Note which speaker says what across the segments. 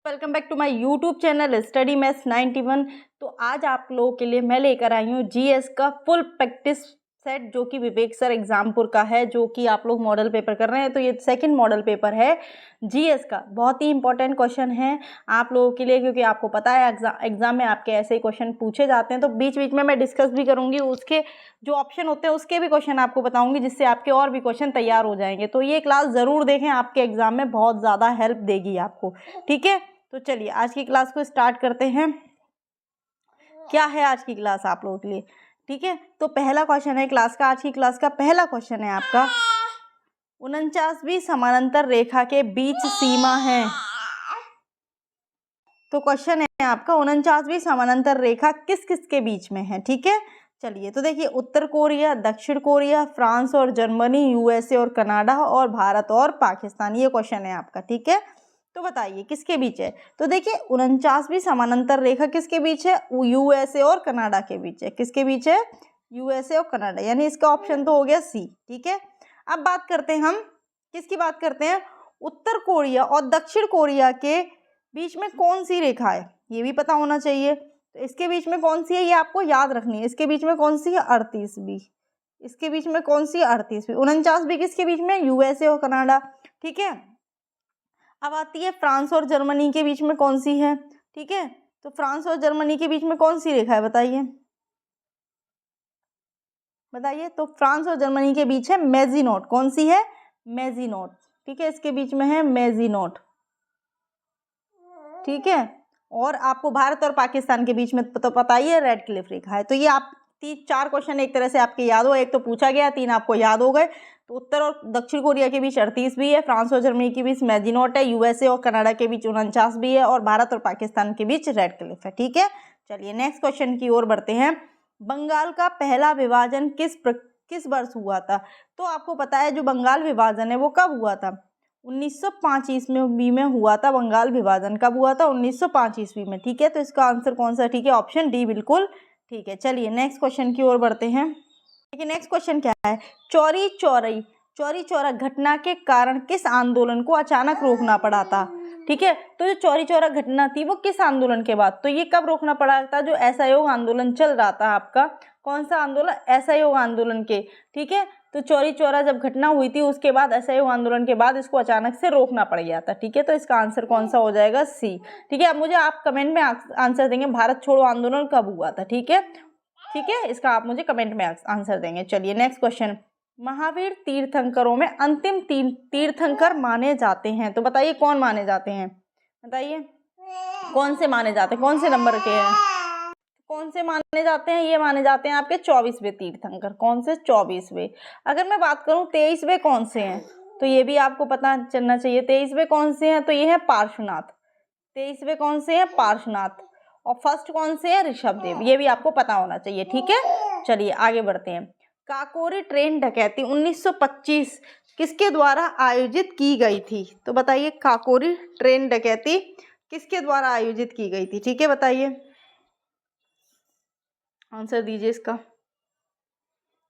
Speaker 1: Welcome back to my YouTube channel study maths 91। तो आज आप लोगों के लिए मैं लेकर आई हूँ जीएस का फुल प्रैक्टिस सेट, जो कि विवेक सर एग्जामपुर का है, जो कि आप लोग मॉडल पेपर कर रहे हैं। तो ये सेकंड मॉडल पेपर है जीएस का। बहुत ही इंपॉर्टेंट क्वेश्चन है आप लोगों के लिए, क्योंकि आपको पता है एग्जाम में आपके ऐसे ही क्वेश्चन पूछे जाते हैं। तो बीच बीच में मैं डिस्कस भी करूँगी, उसके जो ऑप्शन होते हैं उसके भी क्वेश्चन आपको बताऊँगी, जिससे आपके और भी क्वेश्चन तैयार हो जाएंगे। तो ये क्लास ज़रूर देखें, आपके एग्जाम में बहुत ज़्यादा हेल्प देगी आपको। ठीक है, तो चलिए आज की क्लास को स्टार्ट करते हैं। क्या है आज की क्लास आप लोगों के लिए? ठीक है, तो पहला क्वेश्चन है क्लास का, आज की क्लास का पहला क्वेश्चन है आपका, 49वीं समानांतर रेखा के बीच सीमा है। तो क्वेश्चन है आपका 49वीं समानांतर रेखा किस किस के बीच में है। ठीक है, चलिए तो देखिए, उत्तर कोरिया, दक्षिण कोरिया, फ्रांस और जर्मनी, यूएसए और कनाडा, और भारत और पाकिस्तान, ये क्वेश्चन है आपका। ठीक है, तो बताइए किसके बीच है। तो देखिए 49वीं समानांतर रेखा किसके बीच है? यूएसए और कनाडा के बीच है। किसके बीच है? यूएसए और कनाडा, यानी इसका ऑप्शन तो हो गया सी। ठीक है, अब बात करते हैं हम किसकी बात करते हैं, उत्तर कोरिया और दक्षिण कोरिया के बीच में कौन सी रेखा है, ये भी पता होना चाहिए। तो इसके बीच में कौन सी है, ये आपको याद रखनी है। इसके बीच में कौन सी है? 38वीं। इसके बीच में कौन सी है? 38वीं। 49वीं किसके बीच में? यूएसए और कनाडा। ठीक है, अब आती है फ्रांस और जर्मनी के बीच में कौन सी है। ठीक है, तो फ्रांस और जर्मनी के बीच में कौन सी रेखा है, बताइए बताइए। तो फ्रांस और जर्मनी के बीच है मेजीनोट। कौन सी है? मेजीनोट। ठीक है, इसके बीच में है मेजीनोट। ठीक है, और आपको भारत और पाकिस्तान के बीच में तो पता ही है रेड क्लिफ रेखा है। तो ये आप 3-4 क्वेश्चन एक तरह से आपके याद हो, एक तो पूछा गया, 3 आपको याद हो गए। तो उत्तर और दक्षिण कोरिया के बीच 38वीं है, फ्रांस और जर्मनी के बीच मेजीनोट है, यूएसए और कनाडा के बीच 49वीं है, और भारत और पाकिस्तान के बीच रेड क्लिफ है। ठीक है, चलिए नेक्स्ट क्वेश्चन की ओर बढ़ते हैं। बंगाल का पहला विभाजन किस वर्ष हुआ था? तो आपको पता है जो बंगाल विभाजन है वो कब हुआ था? 1905 ईस्वी में हुआ था। बंगाल विभाजन कब हुआ था? 1905 ईस्वी में। ठीक है, तो इसका आंसर कौन सा? ठीक है, ऑप्शन डी बिल्कुल ठीक है। चलिए नेक्स्ट क्वेश्चन की ओर बढ़ते हैं। देखिए नेक्स्ट क्वेश्चन क्या है, चौरी चौरा घटना के कारण किस आंदोलन को अचानक रोकना पड़ा था? ठीक है, तो जो चौरी चौरा घटना थी वो किस आंदोलन के बाद, तो ये कब रोकना पड़ा था? जो असहयोग आंदोलन चल रहा था आपका, कौन सा आंदोलन? असहयोग आंदोलन के। ठीक है, तो चौरी चौरा जब घटना हुई थी उसके बाद, असहयोग आंदोलन के बाद इसको अचानक से रोकना पड़ गया था। ठीक है, तो इसका आंसर कौन सा हो जाएगा? सी। ठीक है, अब मुझे आप कमेंट में आंसर देंगे भारत छोड़ो आंदोलन कब हुआ था। ठीक है, ठीक है, इसका आप मुझे कमेंट में आंसर देंगे। चलिए नेक्स्ट क्वेश्चन, महावीर तीर्थंकरों में अंतिम 3 तीर्थंकर माने जाते हैं। तो बताइए कौन माने जाते हैं, बताइए कौन से माने जाते हैं, कौन से नंबर के हैं, कौन से माने जाते हैं? ये माने जाते हैं आपके 24वें तीर्थंकर। कौन से? 24वें। अगर मैं बात करूं 23वें कौन से हैं, तो ये भी आपको पता चलना चाहिए। 23वें कौन से हैं? तो ये है पार्श्वनाथ। 23वें कौन से हैं? पार्श्वनाथ। और फर्स्ट कौन से है? ऋषभदेव। ये भी आपको पता होना चाहिए। ठीक है, चलिए आगे बढ़ते हैं। काकोरी ट्रेन डकैती 1925 किसके द्वारा आयोजित की गई थी? तो बताइए काकोरी ट्रेन डकैती किसके द्वारा आयोजित की गई थी? ठीक है, बताइए आंसर दीजिए इसका।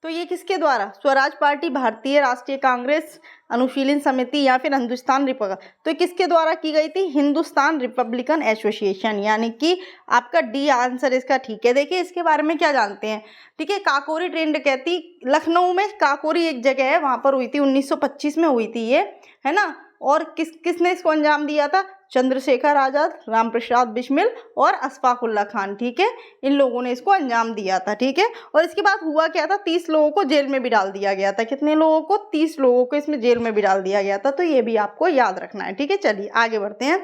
Speaker 1: तो ये किसके द्वारा? स्वराज पार्टी, भारतीय राष्ट्रीय कांग्रेस, अनुशीलन समिति, या फिर हिंदुस्तान रिपब्लिकन। तो किसके द्वारा की गई थी? हिंदुस्तान रिपब्लिकन एसोसिएशन, यानी कि आपका डी आंसर इसका। ठीक है, देखिए इसके बारे में क्या जानते हैं। ठीक है, काकोरी ट्रेन डकैती लखनऊ में काकोरी एक जगह है, वहां पर हुई थी, 1925 में हुई थी ये, है ना। और किसने इसको अंजाम दिया था? चंद्रशेखर आजाद, रामप्रसाद बिस्मिल और अशफाक उल्लाह खान। ठीक है, इन लोगों ने इसको अंजाम दिया था। ठीक है, और इसके बाद हुआ क्या था? 30 लोगों को जेल में भी डाल दिया गया था। कितने लोगों को? 30 लोगों को इसमें जेल में भी डाल दिया गया था। तो ये भी आपको याद रखना है। ठीक है, चलिए आगे बढ़ते हैं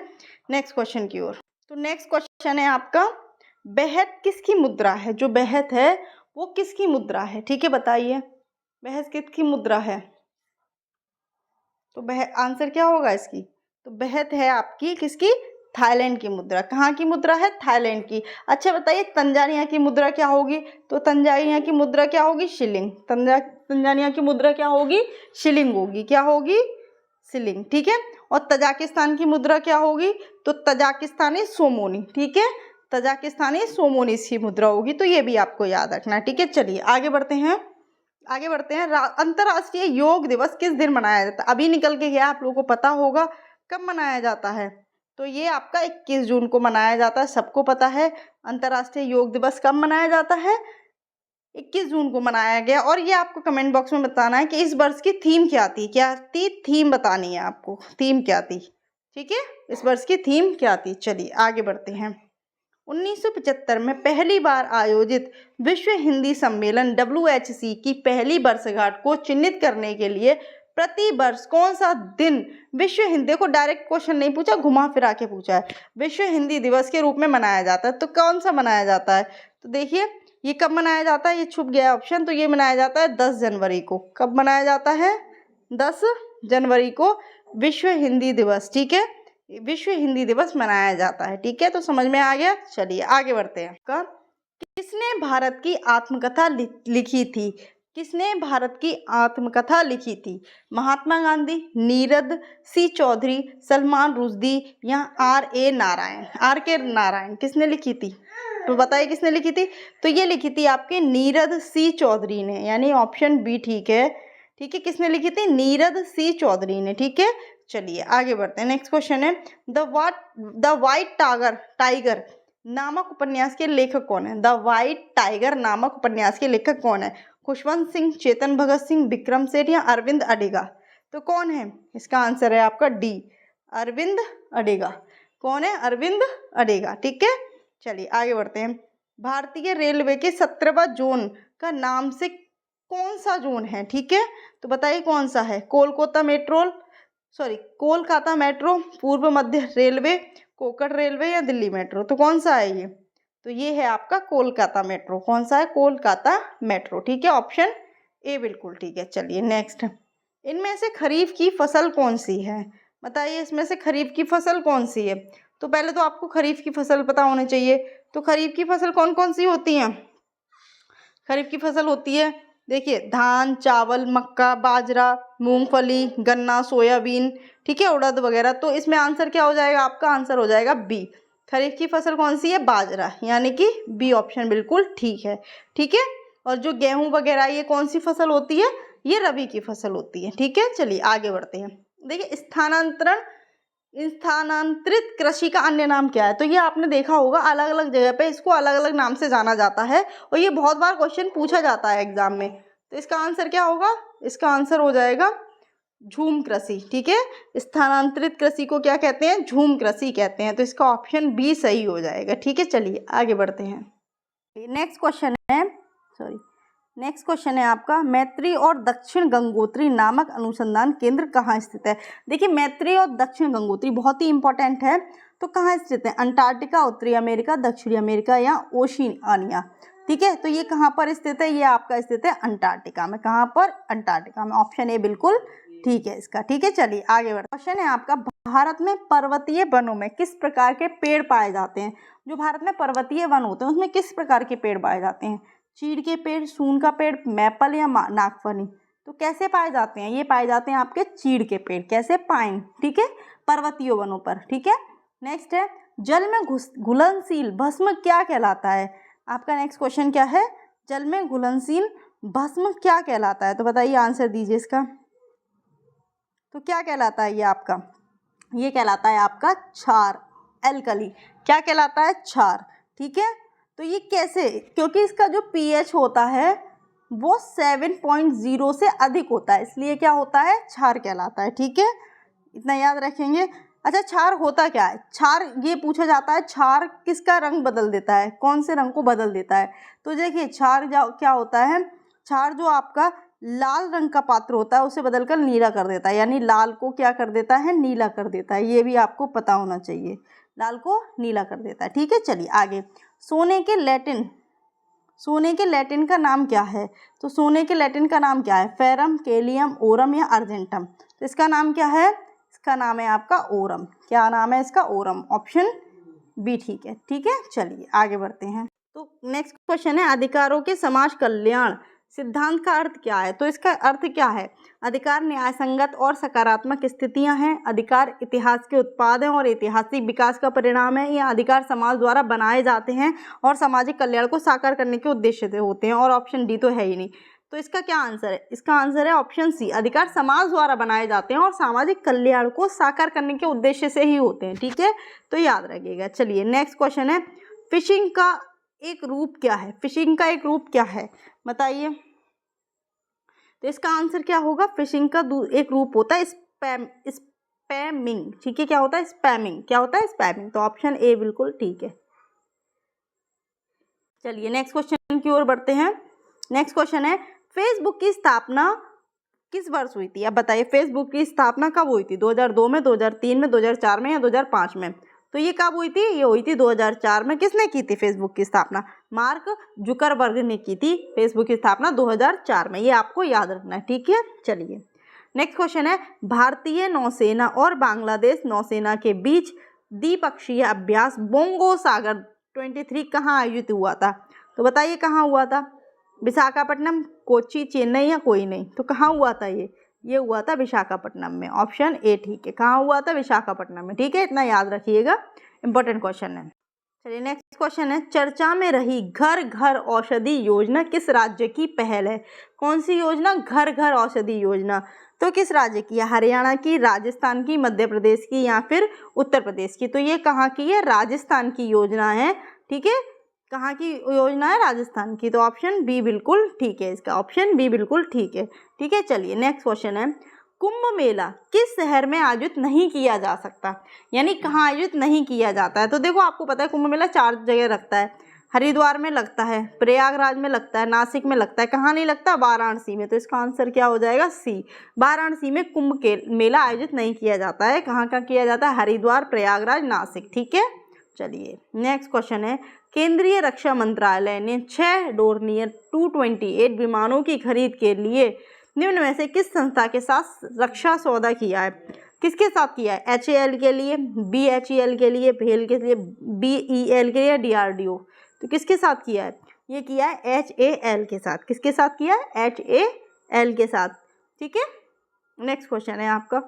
Speaker 1: नेक्स्ट क्वेश्चन की ओर। तो नेक्स्ट क्वेश्चन है आपका, बेहत किसकी मुद्रा है? जो बेहत है वो किसकी मुद्रा है? ठीक है, बताइए बेहत किसकी मुद्रा है? तो आंसर क्या होगा इसकी? तो बेहत है आपकी किसकी? थाईलैंड की मुद्रा। कहाँ की मुद्रा है? थाईलैंड की। अच्छा बताइए तंजानिया की मुद्रा क्या होगी? तो तंजानिया की मुद्रा क्या होगी? शिलिंग। तंजानिया की मुद्रा क्या होगी? शिलिंग होगी। क्या होगी? शिलिंग। ठीक है, और तजाकिस्तान की मुद्रा क्या होगी? तो तजाकिस्तानी सोमोनी। ठीक है, तजाकिस्तानी सोमोनी इसकी मुद्रा होगी। तो ये भी आपको याद रखना है। ठीक है, चलिए आगे बढ़ते हैं। अंतर्राष्ट्रीय योग दिवस किस दिन मनाया जाता है? अभी निकल के गया, आप लोगों को पता होगा कब मनाया जाता है। तो ये आपका 21 जून को मनाया जाता है, सबको पता है। अंतर्राष्ट्रीय योग दिवस कब मनाया जाता है? 21 जून को मनाया गया। और ये आपको कमेंट बॉक्स में बताना है कि इस वर्ष की थीम क्या थी। क्या थी? थीम बतानी है आपको, थीम क्या थी। ठीक है, इस वर्ष की थीम क्या थी। चलिए आगे बढ़ते हैं। 1975 में पहली बार आयोजित विश्व हिंदी सम्मेलन WHC की पहली वर्षगांठ को चिन्हित करने के लिए प्रति वर्ष कौन सा दिन विश्व हिंदी, देखो डायरेक्ट क्वेश्चन नहीं पूछा, घुमा फिरा के पूछा है, विश्व हिंदी दिवस के रूप में मनाया जाता है। तो कौन सा मनाया जाता है? तो देखिए ये कब मनाया जाता है, ये छुप गया ऑप्शन। तो ये मनाया जाता है 10 जनवरी को। कब मनाया जाता है? 10 जनवरी को विश्व हिंदी दिवस। ठीक है, विश्व हिंदी दिवस मनाया जाता है। ठीक है, तो समझ में आ गया। चलिए आगे बढ़ते हैं। किसने भारत की आत्मकथा लिखी थी? किसने भारत की आत्मकथा लिखी थी? महात्मा गांधी, नीरद सी चौधरी, सलमान रुश्दी या R.A. नारायण? R.K. नारायण किसने लिखी थी? तो बताइए किसने लिखी थी? तो ये लिखी थी आपके नीरद सी चौधरी ने, यानी ऑप्शन बी ठीक है। ठीक है, किसने लिखी थी? नीरद सी चौधरी ने। ठीक है, चलिए आगे बढ़ते हैं। नेक्स्ट क्वेश्चन है द वाइट टाइगर नामक उपन्यास के लेखक कौन है? द वाइट टाइगर नामक उपन्यास के लेखक कौन है? खुशवंत सिंह, चेतन भगत सिंह, विक्रम सेठ या अरविंद अडिगा? तो कौन है? इसका आंसर है आपका डी, अरविंद अडिगा। कौन है? अरविंद अडिगा। ठीक है, चलिए आगे बढ़ते हैं। भारतीय रेलवे के 17वां जोन का नाम से कौन सा जोन है? ठीक है, तो बताइए कौन सा है? कोलकाता मेट्रो, पूर्व मध्य रेलवे, कोंकण रेलवे या दिल्ली मेट्रो? तो कौन सा है ये? तो ये है आपका कोलकाता मेट्रो। कौन सा है? कोलकाता मेट्रो। ठीक है, ऑप्शन ए बिल्कुल ठीक है। चलिए नेक्स्ट, इनमें से खरीफ की फसल कौन सी है? बताइए इसमें से खरीफ की फसल कौन सी है? तो पहले तो आपको खरीफ की फसल पता होनी चाहिए। तो खरीफ की फसल कौन कौन सी होती हैं? खरीफ की फसल होती है, देखिए धान, चावल, मक्का, बाजरा, मूंगफली, गन्ना, सोयाबीन, ठीक है, उड़द वगैरह। तो इसमें आंसर क्या हो जाएगा? आपका आंसर हो जाएगा बी। खरीफ की फसल कौन सी है? बाजरा, यानी कि बी ऑप्शन बिल्कुल ठीक है। ठीक है, और जो गेहूं वगैरह ये कौन सी फसल होती है? ये रबी की फसल होती है। ठीक है, चलिए आगे बढ़ते हैं। देखिए स्थानांतरित कृषि का अन्य नाम क्या है? तो ये आपने देखा होगा अलग अलग जगह पे इसको अलग अलग नाम से जाना जाता है, और ये बहुत बार क्वेश्चन पूछा जाता है एग्जाम में। तो इसका आंसर क्या होगा? इसका आंसर हो जाएगा झूम कृषि। ठीक है, स्थानांतरित कृषि को क्या कहते हैं? झूम कृषि कहते हैं। तो इसका ऑप्शन बी सही हो जाएगा। ठीक है, चलिए आगे बढ़ते हैं। नेक्स्ट क्वेश्चन है आपका, मैत्री और दक्षिण गंगोत्री नामक अनुसंधान केंद्र कहाँ स्थित है? देखिए मैत्री और दक्षिण गंगोत्री बहुत ही इंपॉर्टेंट है। तो कहाँ स्थित है? अंटार्कटिका, उत्तरी अमेरिका, दक्षिणी अमेरिका या ओशिनिया? ठीक है, तो ये कहाँ पर स्थित है? ये आपका स्थित है अंटार्कटिका में। कहाँ पर? अंटार्कटिका में। ऑप्शन ए बिल्कुल ठीक है इसका। ठीक है, चलिए आगे बढ़ते हैं। क्वेश्चन है आपका, भारत में पर्वतीय वनों में किस प्रकार के पेड़ पाए जाते हैं? जो भारत में पर्वतीय वन होते हैं उसमें किस प्रकार के पेड़ पाए जाते हैं? चीड़ के पेड़, सून का पेड़, मैपल या नागफनी? तो कैसे पाए जाते हैं? ये पाए जाते हैं आपके चीड़ के पेड़। कैसे? पाइन। ठीक है, पर्वतीय वनों पर। ठीक है, नेक्स्ट है, जल में घुलनशील भस्म क्या कहलाता है? आपका नेक्स्ट क्वेश्चन क्या है? जल में घुलनशील भस्म क्या कहलाता है? तो बताइए, आंसर दीजिए इसका। तो क्या कहलाता है ये आपका? ये कहलाता है आपका क्षार, एल्कली। क्या कहलाता है? क्षार। ठीक है, तो ये कैसे? क्योंकि इसका जो pH होता है वो 7.0 से अधिक होता है, इसलिए क्या होता है? क्षार कहलाता है। ठीक है, इतना याद रखेंगे। अच्छा, क्षार होता क्या है? क्षार ये पूछा जाता है, क्षार किसका रंग बदल देता है? कौन से रंग को बदल देता है? तो देखिए क्षार क्या होता है? क्षार जो आपका लाल रंग का पात्र होता है उसे बदलकर नीला कर देता है, यानी लाल को क्या कर देता है? नीला कर देता है। ये भी आपको पता होना चाहिए, लाल को नीला कर देता है। ठीक है, चलिए आगे। सोने के लैटिन का नाम क्या है? तो सोने के लैटिन का नाम क्या है? फेरम, केलियम, ओरम या अर्जेंटम? तो इसका नाम क्या है? इसका नाम है आपका ओरम। क्या नाम है इसका? ओरम। ऑप्शन बी ठीक है। ठीक है, चलिए आगे बढ़ते हैं। तो नेक्स्ट क्वेश्चन है, अधिकारों के समाज कल्याण सिद्धांत का अर्थ क्या है? तो इसका अर्थ क्या है? अधिकार न्यायसंगत और सकारात्मक स्थितियां हैं, अधिकार इतिहास के उत्पाद हैं और ऐतिहासिक विकास का परिणाम है, या अधिकार समाज द्वारा बनाए जाते हैं और सामाजिक कल्याण को साकार करने के उद्देश्य से होते हैं, और ऑप्शन डी तो है ही नहीं। तो इसका क्या आंसर है? इसका आंसर है ऑप्शन सी, अधिकार समाज द्वारा बनाए जाते हैं और सामाजिक कल्याण को साकार करने के उद्देश्य से ही होते हैं। ठीक है, तो याद रखिएगा। चलिए नेक्स्ट क्वेश्चन है, फिशिंग का एक रूप क्या है? फिशिंग का एक रूप क्या है बताइए। तो इसका आंसर क्या होगा? फिशिंग का एक रूप होता है स्पैमिंग। ठीक है, क्या होता है? स्पैमिंग। क्या होता है? स्पैमिंग। तो ऑप्शन ए बिल्कुल ठीक है। चलिए नेक्स्ट क्वेश्चन की ओर बढ़ते हैं। नेक्स्ट क्वेश्चन है, फेसबुक की स्थापना किस वर्ष हुई थी? अब बताइए, फेसबुक की स्थापना कब हुई थी? 2002 में, 2003 में, 2004 में या 2005 में? तो ये कब हुई थी? ये हुई थी 2004 में। किसने की थी फेसबुक की स्थापना? मार्क जुकरबर्ग ने की थी फेसबुक की स्थापना 2004 में। ये आपको याद रखना है। ठीक है, चलिए नेक्स्ट क्वेश्चन है, भारतीय नौसेना और बांग्लादेश नौसेना के बीच द्विपक्षीय अभ्यास बोंगो सागर 23 कहाँ आयोजित हुआ था? तो बताइए कहाँ हुआ था? विशाखापट्टनम, कोच्चि, चेन्नई या कोई नहीं? तो कहाँ हुआ था ये हुआ था विशाखापट्टनम में। ऑप्शन ए ठीक है। कहाँ हुआ था? विशाखापट्टनम में। ठीक है, इतना याद रखिएगा, इंपॉर्टेंट क्वेश्चन है। चलिए नेक्स्ट क्वेश्चन है, चर्चा में रही घर घर औषधि योजना किस राज्य की पहल है? कौन सी योजना? घर घर औषधि योजना। तो किस राज्य की है? हरियाणा की, राजस्थान की, मध्य प्रदेश की या फिर उत्तर प्रदेश की? तो ये कहाँ की है? राजस्थान की योजना है। ठीक है, कहाँ की योजना है? राजस्थान की। तो ऑप्शन बी बिल्कुल ठीक है, इसका ऑप्शन बी बिल्कुल ठीक है। ठीक है, चलिए नेक्स्ट क्वेश्चन है, कुंभ मेला किस शहर में आयोजित नहीं किया जा सकता? यानी कहाँ आयोजित नहीं किया जाता है? तो देखो, आपको पता है कुंभ मेला 4 जगह लगता है। हरिद्वार में लगता है, प्रयागराज में लगता है, नासिक में लगता है। कहाँ नहीं लगता? वाराणसी में। तो इसका आंसर क्या हो जाएगा? सी, वाराणसी में कुंभ के मेला आयोजित नहीं किया जाता है। कहाँ कहाँ किया जाता है? हरिद्वार, प्रयागराज, नासिक। ठीक है, चलिए नेक्स्ट क्वेश्चन है, केंद्रीय रक्षा मंत्रालय ने 6 डोर्नियर 228 विमानों की खरीद के लिए निम्न में से किस संस्था के साथ रक्षा सौदा किया है? किसके साथ किया है? HAL के लिए, BHEL के लिए, भेल के लिए, BEL के लिए, DRDO? तो किसके साथ किया है? ये किया है HAL के साथ। किसके साथ किया है? HAL के साथ। ठीक है, नेक्स्ट क्वेश्चन है आपका।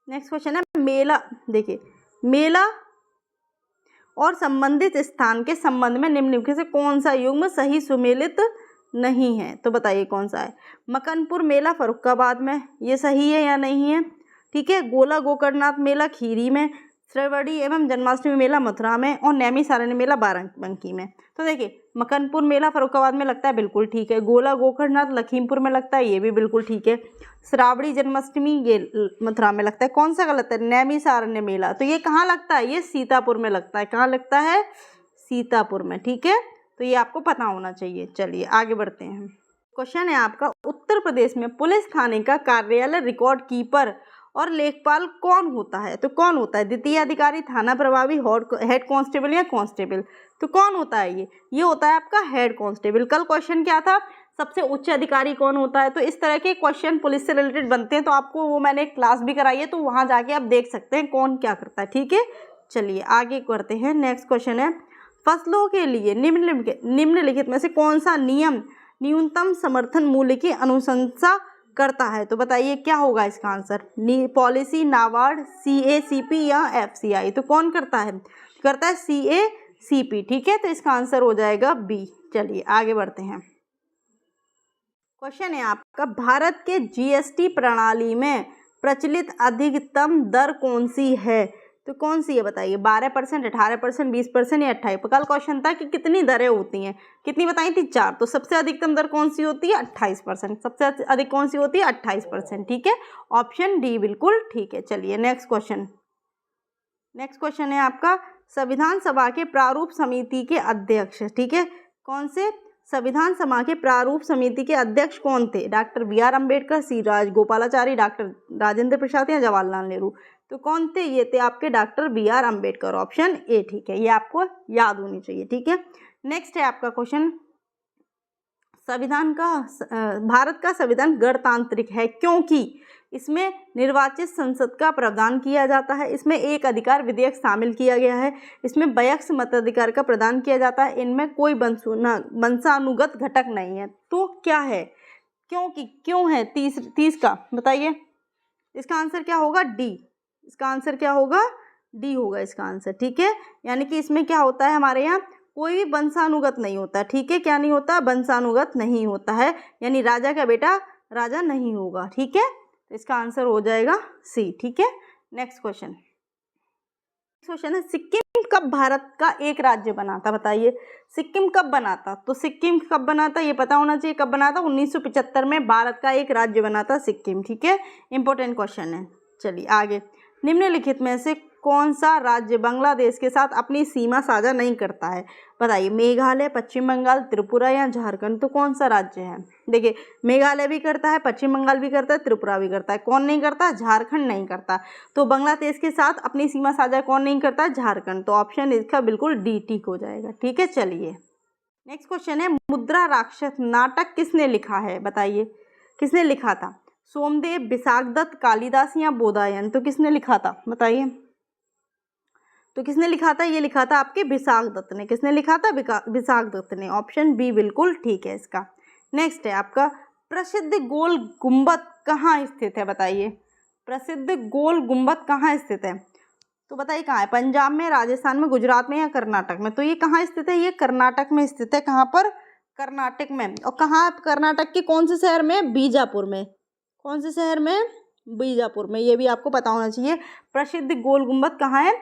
Speaker 1: नेक्स्ट क्वेश्चन है, मेला, देखिए, मेला और संबंधित स्थान के संबंध में निम्नलिखित से कौन सा युग्म सही सुमेलित नहीं है? तो बताइए कौन सा है? मकनपुर मेला फर्रुखाबाद में, ये सही है या नहीं है? ठीक है, गोला गोकर्णनाथ मेला खीरी में, श्रावणी एवं जन्माष्टमी मेला मथुरा में और नैमिषारण्य मेला बाराबंकी में। तो देखिए, मकनपुर मेला फर्रुखाबाद में लगता है, बिल्कुल ठीक है। गोला गोकर्णनाथ लखीमपुर में लगता है, ये भी बिल्कुल ठीक है। श्रावणी जन्माष्टमी ये मथुरा में लगता है। कौन सा गलत है? नैमिषारण्य मेला। तो ये कहाँ लगता है? ये सीतापुर में लगता है। कहाँ लगता है? सीतापुर में। ठीक है, तो ये आपको पता होना चाहिए। चलिए आगे बढ़ते हैं। क्वेश्चन है आपका, उत्तर प्रदेश में पुलिस थाने का कार्यालय रिकॉर्ड कीपर और लेखपाल कौन होता है? तो कौन होता है? द्वितीय अधिकारी, थाना प्रभारी, हेड कांस्टेबल या कांस्टेबल? तो कौन होता है ये होता है आपका हेड कांस्टेबल। कल क्वेश्चन क्या था? सबसे उच्च अधिकारी कौन होता है? तो इस तरह के क्वेश्चन पुलिस से रिलेटेड बनते हैं, तो आपको वो मैंने एक क्लास भी कराई है, तो वहाँ जाके आप देख सकते हैं कौन क्या करता है। ठीक है, चलिए आगे करते हैं। नेक्स्ट क्वेश्चन है, फसलों के लिए निम्नलिखित में से कौन सा नियम न्यूनतम समर्थन मूल्य की अनुशंसा करता है? तो बताइए क्या होगा इसका आंसर? पॉलिसी, नाबार्ड, CACP या FCI? तो कौन करता है? करता है CACP। ठीक है, तो इसका आंसर हो जाएगा बी। चलिए आगे बढ़ते हैं। क्वेश्चन है आपका, भारत के GST प्रणाली में प्रचलित अधिकतम दर कौन सी है? तो कौन सी है बताइए? 12%, 18%, 20% या 28%? कल क्वेश्चन था कि कितनी दरें होती हैं, कितनी बताई थी? 4। तो सबसे अधिकतम दर कौन सी होती है? 28%। सबसे अधिक कौन सी होती है? 28%। ठीक है, ऑप्शन डी बिल्कुल ठीक है। चलिए नेक्स्ट क्वेश्चन। नेक्स्ट क्वेश्चन है आपका, संविधान सभा के प्रारूप समिति के अध्यक्ष, ठीक है, कौन से? संविधान सभा के प्रारूप समिति के अध्यक्ष कौन थे? Doctor BR Ambedkar, C Rajagopalachari, doctor Rajendra Prasad या जवाहरलाल नेहरू? तो कौन थे? ये थे आपके doctor BR Ambedkar. Option A ठीक है, ये आपको याद होनी चाहिए। ठीक है, नेक्स्ट है आपका क्वेश्चन, भारत का संविधान गणतांत्रिक है क्योंकि इसमें निर्वाचित संसद का प्रावधान किया जाता है, इसमें एक अधिकार विधेयक शामिल किया गया है, इसमें वयस्क मताधिकार का प्रदान किया जाता है, इनमें कोई वंशानुगत घटक नहीं है। तो क्या है? क्योंकि क्यों है 30 का? बताइए इसका आंसर क्या होगा? डी। इसका आंसर क्या होगा? डी होगा इसका आंसर। ठीक है, यानी कि इसमें क्या होता है, हमारे यहाँ कोई भी वंशानुगत नहीं होता, ठीक है, क्या नहीं होता, वंशानुगत नहीं होता है, यानी राजा का बेटा राजा नहीं होगा, ठीक है। तो इसका आंसर हो जाएगा सी, ठीक है। नेक्स्ट क्वेश्चन है, सिक्किम कब भारत का एक राज्य बना था, बताइए सिक्किम कब बना था। तो सिक्किम कब बना था ये पता होना चाहिए, कब बना था, 1975 में भारत का एक राज्य बना था सिक्किम, ठीक है, इंपॉर्टेंट क्वेश्चन है। चलिए आगे, निम्नलिखित में से कौन सा राज्य बांग्लादेश के साथ अपनी सीमा साझा नहीं करता है, बताइए, मेघालय, पश्चिम बंगाल, त्रिपुरा या झारखंड। तो कौन सा राज्य है, देखिए मेघालय भी करता है, पश्चिम बंगाल भी करता है, त्रिपुरा भी करता है, कौन नहीं करता, झारखंड नहीं करता। तो बांग्लादेश के साथ अपनी सीमा साझा कौन नहीं करता, झारखंड। तो ऑप्शन इसका बिल्कुल डी ठीक हो जाएगा, ठीक है। चलिए नेक्स्ट क्वेश्चन है, मुद्रा राक्षस नाटक किसने लिखा है, बताइए किसने लिखा था, सोमदेव, विशाखदत्त, कालिदास या बोधायन। तो किसने लिखा था, बताइए, तो किसने लिखा था, ये लिखा था आपके विशाखदत्त ने। किसने लिखा था, विशाखदत्त ने। ऑप्शन बी बिल्कुल ठीक है इसका। नेक्स्ट है आपका, प्रसिद्ध गोल गुंबद कहाँ स्थित है, बताइए प्रसिद्ध गोल गुंबद कहाँ स्थित है। तो बताइए कहाँ है, पंजाब में, राजस्थान में, गुजरात में या कर्नाटक में। तो ये कहाँ स्थित है, ये कर्नाटक में स्थित है। कहाँ पर, कर्नाटक में। और कहाँ, कर्नाटक के कौन से शहर में, बीजापुर में। कौन से शहर में, बीजापुर में। ये भी आपको पता होना चाहिए। प्रसिद्ध गोल गुंबद कहाँ है,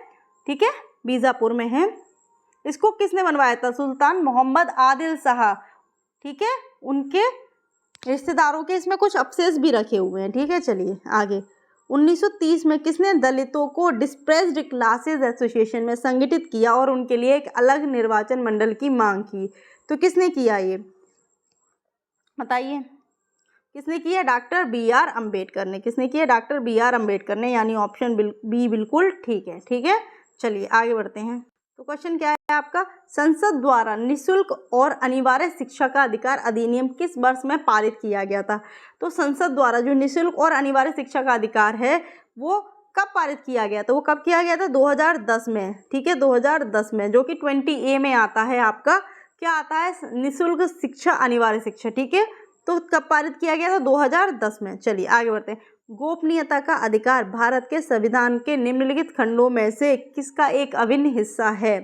Speaker 1: ठीक है, बीजापुर में है। इसको किसने बनवाया था, सुल्तान मोहम्मद आदिल शाह, ठीक है, उनके रिश्तेदारों के इसमें कुछ अवशेष भी रखे हुए हैं, ठीक है। चलिए आगे, 1930 में किसने दलितों को डिस्प्रेस्ड क्लासेस एसोसिएशन में संगठित किया और उनके लिए एक अलग निर्वाचन मंडल की मांग की। तो किसने किया ये, बताइए किसने किया, डॉक्टर बी आर अम्बेडकर ने। किसने किया, डॉक्टर बी आर अम्बेडकर ने, यानी ऑप्शन बी बिल्कुल ठीक है, ठीक है। चलिए आगे बढ़ते हैं। तो क्वेश्चन क्या है आपका, संसद द्वारा निःशुल्क और अनिवार्य शिक्षा का अधिकार अधिनियम किस वर्ष में पारित किया गया था। तो संसद द्वारा जो निःशुल्क और अनिवार्य शिक्षा का अधिकार है वो कब पारित किया गया था, वो कब किया गया था, 2010 में, ठीक है, 2010 में, जो कि 20A में आता है आपका, क्या आता है, निःशुल्क शिक्षा, अनिवार्य शिक्षा, ठीक है। तो कब पारित किया गया था, 2010 में। चलिए आगे बढ़ते हैं। गोपनीयता का अधिकार भारत के संविधान के निम्नलिखित खंडों में से किसका एक अभिन्न हिस्सा है,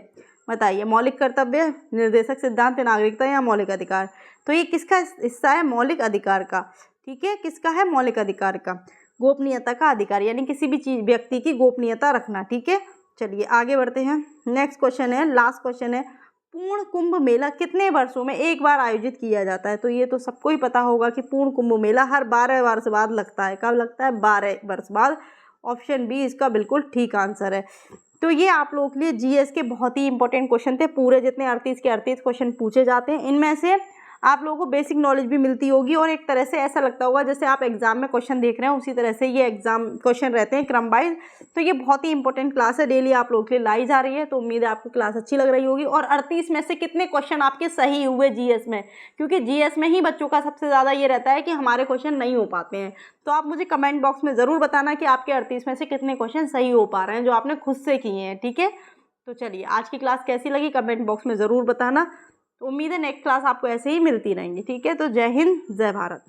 Speaker 1: बताइए, मौलिक कर्तव्य, निर्देशक सिद्धांत, नागरिकता या मौलिक अधिकार। तो ये किसका हिस्सा है, मौलिक अधिकार का, ठीक है, किसका है, मौलिक अधिकार का, गोपनीयता का अधिकार, यानी किसी भी चीज, व्यक्ति की गोपनीयता रखना, ठीक है। चलिए आगे बढ़ते हैं। नेक्स्ट क्वेश्चन है, लास्ट क्वेश्चन है, पूर्ण कुंभ मेला कितने वर्षों में एक बार आयोजित किया जाता है। तो ये तो सबको ही पता होगा कि पूर्ण कुंभ मेला हर 12 वर्ष बाद लगता है। कब लगता है, 12 वर्ष बाद। ऑप्शन बी इसका बिल्कुल ठीक आंसर है। तो ये आप लोगों के लिए जीएस के बहुत ही इंपॉर्टेंट क्वेश्चन थे। पूरे जितने 38 के 38 क्वेश्चन पूछे जाते हैं, इनमें से आप लोगों को बेसिक नॉलेज भी मिलती होगी और एक तरह से ऐसा लगता होगा जैसे आप एग्जाम में क्वेश्चन देख रहे हैं, उसी तरह से ये एग्जाम क्वेश्चन रहते हैं क्रम वाइज। तो ये बहुत ही इंपॉर्टेंट क्लास है, डेली आप लोगों के लिए लाई जा रही है। तो उम्मीद है आपको क्लास अच्छी लग रही होगी। और 38 में से कितने क्वेश्चन आपके सही हुए जीएस में, क्योंकि जीएस में ही बच्चों का सबसे ज़्यादा ये रहता है कि हमारे क्वेश्चन नहीं हो पाते हैं। तो आप मुझे कमेंट बॉक्स में ज़रूर बताना कि आपके 38 में से कितने क्वेश्चन सही हो पा रहे हैं जो आपने खुद से किए हैं, ठीक है। तो चलिए आज की क्लास कैसी लगी कमेंट बॉक्स में ज़रूर बताना। तो उम्मीद है नेक्स्ट क्लास आपको ऐसे ही मिलती रहेंगी, ठीक है। तो जय हिंद, जय भारत।